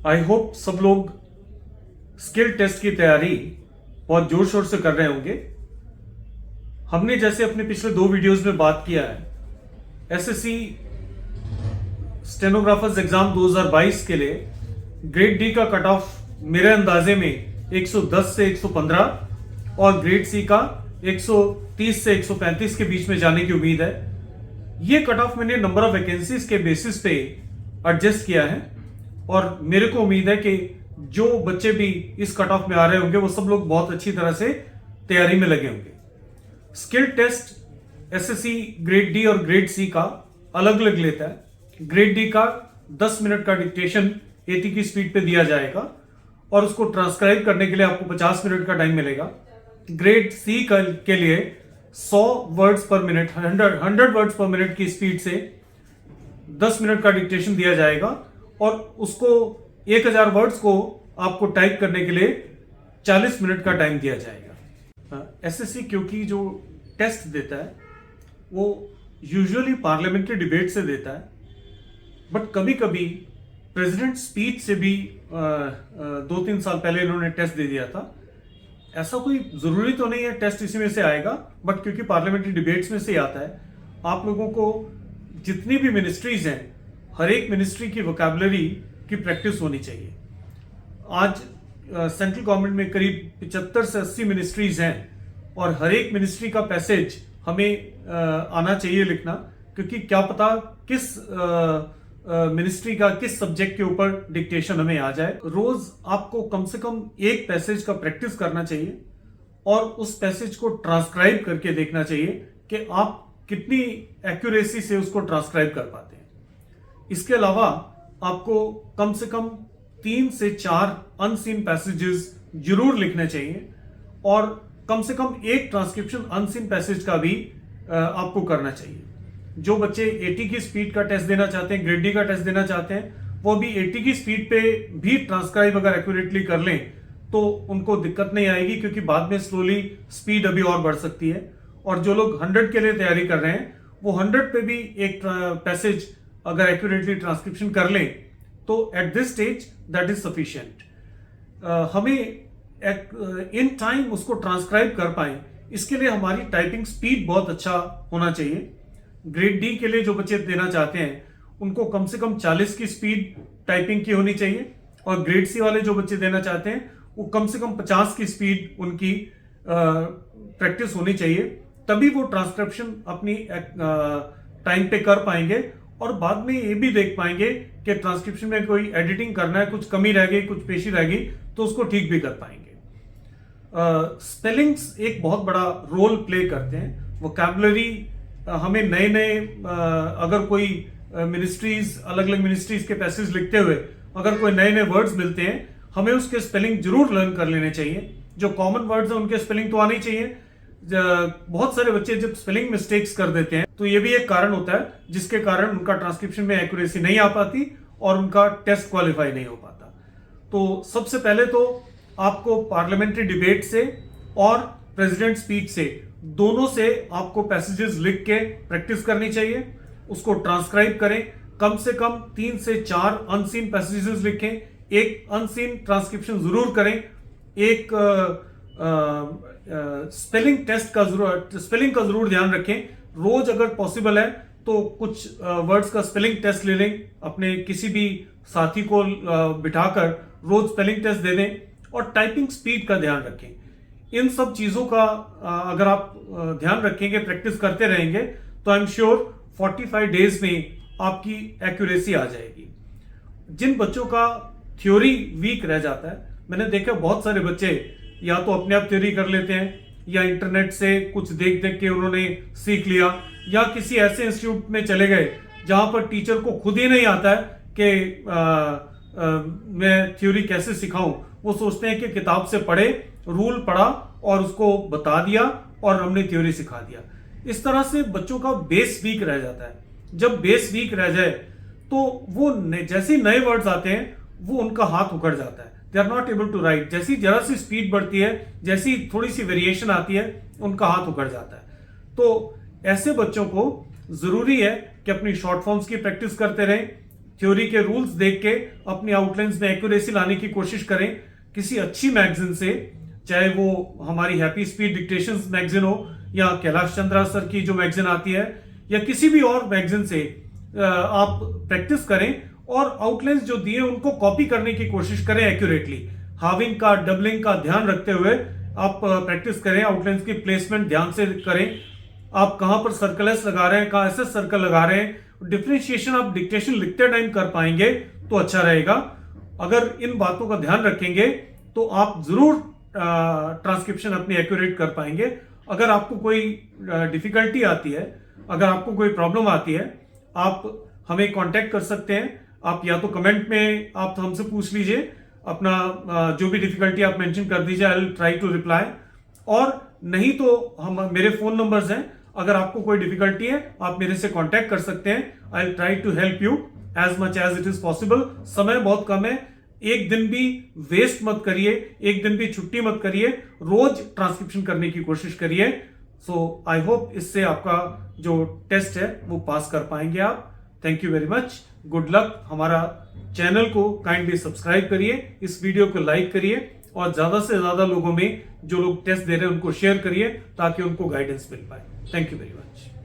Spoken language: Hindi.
आई होप सब लोग स्किल टेस्ट की तैयारी बहुत जोर शोर से कर रहे होंगे। हमने जैसे अपने पिछले 2 वीडियोस में बात किया है, एसएससी स्टेनोग्राफर्स एग्जाम 2022 के लिए ग्रेड डी का कट ऑफ मेरे अंदाजे में 110 से 115 और ग्रेड सी का 130 से 135 के बीच में जाने की उम्मीद है। ये कट ऑफ मैंने नंबर ऑफ वैकेंसीज के बेसिस पे एडजस्ट किया है और मेरे को उम्मीद है कि जो बच्चे भी इस कट ऑफ में आ रहे होंगे वो सब लोग बहुत अच्छी तरह से तैयारी में लगे होंगे। Skill test SSC grade D और ग्रेड सी का अलग अलग लेता है। ग्रेड डी का 10 मिनट का डिक्टेशन 80 की स्पीड पे दिया जाएगा और उसको ट्रांसक्राइब करने के लिए आपको 50 मिनट का टाइम मिलेगा। ग्रेड सी के लिए 100 वर्ड्स पर मिनट 100 वर्ड्स पर मिनट की स्पीड से 10 मिनट का डिक्टेशन दिया जाएगा और उसको 1000 वर्ड्स को आपको टाइप करने के लिए 40 मिनट का टाइम दिया जाएगा। एसएससी क्योंकि जो टेस्ट देता है वो यूजुअली पार्लियामेंट्री डिबेट से देता है, बट कभी कभी प्रेसिडेंट स्पीच से भी 2-3 साल पहले इन्होंने टेस्ट दे दिया था। ऐसा कोई जरूरी तो नहीं है टेस्ट इसी में से आएगा, बट क्योंकि पार्लियामेंट्री डिबेट्स में से आता है, आप लोगों को जितनी भी मिनिस्ट्रीज हैं हर एक मिनिस्ट्री की वोकैबुलरी की प्रैक्टिस होनी चाहिए। आज सेंट्रल गवर्नमेंट में करीब 75 से 80 मिनिस्ट्रीज हैं और हर एक मिनिस्ट्री का पैसेज हमें आना चाहिए लिखना, क्योंकि क्या पता किस मिनिस्ट्री का किस सब्जेक्ट के ऊपर डिक्टेशन हमें आ जाए। रोज आपको कम से कम एक पैसेज का प्रैक्टिस करना चाहिए और उस पैसेज को ट्रांसक्राइब करके देखना चाहिए कि आप कितनी एक्यूरेसी से उसको ट्रांसक्राइब कर पाते हैं। इसके अलावा आपको कम से कम 3 से 4 अनसीन पैसेजेस जरूर लिखने चाहिए और कम से कम एक ट्रांसक्रिप्शन अनसीन पैसेज का भी आपको करना चाहिए। जो बच्चे 80 की स्पीड का टेस्ट देना चाहते हैं, ग्रेड डी का टेस्ट देना चाहते हैं, वो भी 80 की स्पीड पे भी ट्रांसक्राइब अगर एक्यूरेटली कर लें तो उनको दिक्कत नहीं आएगी, क्योंकि बाद में स्लोली स्पीड अभी और बढ़ सकती है। और जो लोग 100 के लिए तैयारी कर रहे हैं वो 100 पे भी एक पैसेज अगर एक्यूरेटली ट्रांसक्रिप्शन कर लें तो at this stage that is sufficient. हमें इन टाइम उसको ट्रांसक्राइब कर पाए, इसके लिए हमारी टाइपिंग स्पीड बहुत अच्छा होना चाहिए। ग्रेड डी के लिए जो बच्चे देना चाहते हैं उनको कम से कम 40 की स्पीड टाइपिंग की होनी चाहिए और ग्रेड सी वाले जो बच्चे देना चाहते हैं वो कम से कम 50 की स्पीड उनकी प्रैक्टिस होनी चाहिए, तभी वो ट्रांसक्रिप्शन अपनी टाइम पे कर पाएंगे और बाद में ये भी देख पाएंगे कि ट्रांसक्रिप्शन में कोई एडिटिंग करना है, कुछ कमी रह गई, कुछ पेशी रह गई, तो उसको ठीक भी कर पाएंगे। स्पेलिंग्स एक बहुत बड़ा रोल प्ले करते हैं। वोकैबुलरी हमें नए नए अगर कोई मिनिस्ट्रीज अलग अलग मिनिस्ट्रीज के पैसेज लिखते हुए अगर कोई नए नए वर्ड्स मिलते हैं, हमें उसके स्पेलिंग जरूर लर्न कर लेने चाहिए। जो कॉमन वर्ड्स हैं उनके स्पेलिंग तो आने चाहिए। बहुत सारे बच्चे जब स्पेलिंग मिस्टेक्स कर देते हैं तो ये भी एक कारण होता है जिसके कारण उनका ट्रांसक्रिप्शन में एक्यूरेसी नहीं आ पाती और उनका टेस्ट क्वालिफाई नहीं हो पाता। तो सबसे पहले तो आपको पार्लियामेंट्री डिबेट से और प्रेसिडेंट स्पीच से दोनों से आपको पैसेजेस लिख के प्रैक्टिस करनी चाहिए। उसको ट्रांसक्राइब करें, कम से कम 3 से 4 अनसीन पैसेजेस लिखें, एक अनसीन ट्रांसक्रिप्शन जरूर करें, एक स्पेलिंग का जरूर ध्यान रखें। रोज अगर पॉसिबल है तो कुछ वर्ड्स का स्पेलिंग टेस्ट ले लें, अपने किसी भी साथी को बिठाकर रोज स्पेलिंग टेस्ट दे दें और टाइपिंग स्पीड का ध्यान रखें। इन सब चीजों का अगर आप ध्यान रखेंगे, प्रैक्टिस करते रहेंगे, तो आई एम श्योर 45 डेज में आपकी एक्यूरेसी आ जाएगी। जिन बच्चों का थ्योरी वीक रह जाता है, मैंने देखा बहुत सारे बच्चे या तो अपने आप थ्योरी कर लेते हैं या इंटरनेट से कुछ देख देख के उन्होंने सीख लिया, या किसी ऐसे इंस्टीट्यूट में चले गए जहां पर टीचर को खुद ही नहीं आता है कि मैं थ्योरी कैसे सिखाऊं। वो सोचते हैं कि किताब से पढ़े, रूल पढ़ा और उसको बता दिया और हमने थ्योरी सिखा दिया। इस तरह से बच्चों का बेस वीक रह जाता है। जब बेस वीक रह जाए तो वो जैसे नए वर्ड्स आते हैं वो उनका हाथ उखड़ जाता है, they are not able to write. जैसी जरा सी स्पीड बढ़ती है, जैसी थोड़ी सी वेरिएशन आती है, उनका हाथ उखड़ जाता है। तो ऐसे बच्चों को जरूरी है कि अपनी शॉर्ट फॉर्म्स की प्रैक्टिस करते रहें, थ्योरी के रूल्स देख के अपनी आउटलाइंस में एक्यूरेसी लाने की कोशिश करें। किसी अच्छी मैगजीन से, चाहे वो हमारी हैप्पी स्पीड डिक्टेशंस मैगजीन हो या कैलाश चंद्रा सर की जो मैगजीन आती है या किसी भी और मैगजीन से आप प्रैक्टिस करें और आउटलाइंस जो दिए उनको कॉपी करने की कोशिश करें एक्यूरेटली। हाविंग का, डबलिंग का ध्यान रखते हुए आप प्रैक्टिस करें। आउटलाइंस की प्लेसमेंट ध्यान से करें। आप कहां पर सर्कल एस लगा रहे हैं, कहां एस सर्कल लगा रहे हैं, डिफरेंशिएशन आप डिक्टेशन लिखते टाइम कर पाएंगे तो अच्छा रहेगा। अगर इन बातों का ध्यान रखेंगे तो आप जरूर ट्रांसक्रिप्शन अपनी एक्यूरेट कर पाएंगे। अगर आपको कोई डिफिकल्टी आती है, अगर आपको कोई प्रॉब्लम आती है, आप हमें कांटेक्ट कर सकते हैं। आप या तो कमेंट में आप हमसे पूछ लीजिए, अपना जो भी डिफिकल्टी आप मेंशन कर दीजिए, I will try to reply. और नहीं तो हम मेरे फोन नंबर्स हैं, अगर आपको कोई डिफिकल्टी है आप मेरे से कांटेक्ट कर सकते हैं। I will try to help you as much as it is possible. समय बहुत कम है, एक दिन भी वेस्ट मत करिए, एक दिन भी छुट्टी मत करिए, रोज ट्रांसक्रिप्शन करने की कोशिश करिए। सो आई होप इससे आपका जो टेस्ट है वो पास कर पाएंगे आप। Thank you very much, good luck. हमारा चैनल को काइंडली सब्सक्राइब करिए, इस वीडियो को लाइक करिए और ज्यादा से ज्यादा लोगों में जो लोग टेस्ट दे रहे हैं उनको शेयर करिए ताकि उनको गाइडेंस मिल पाए। Thank you very much.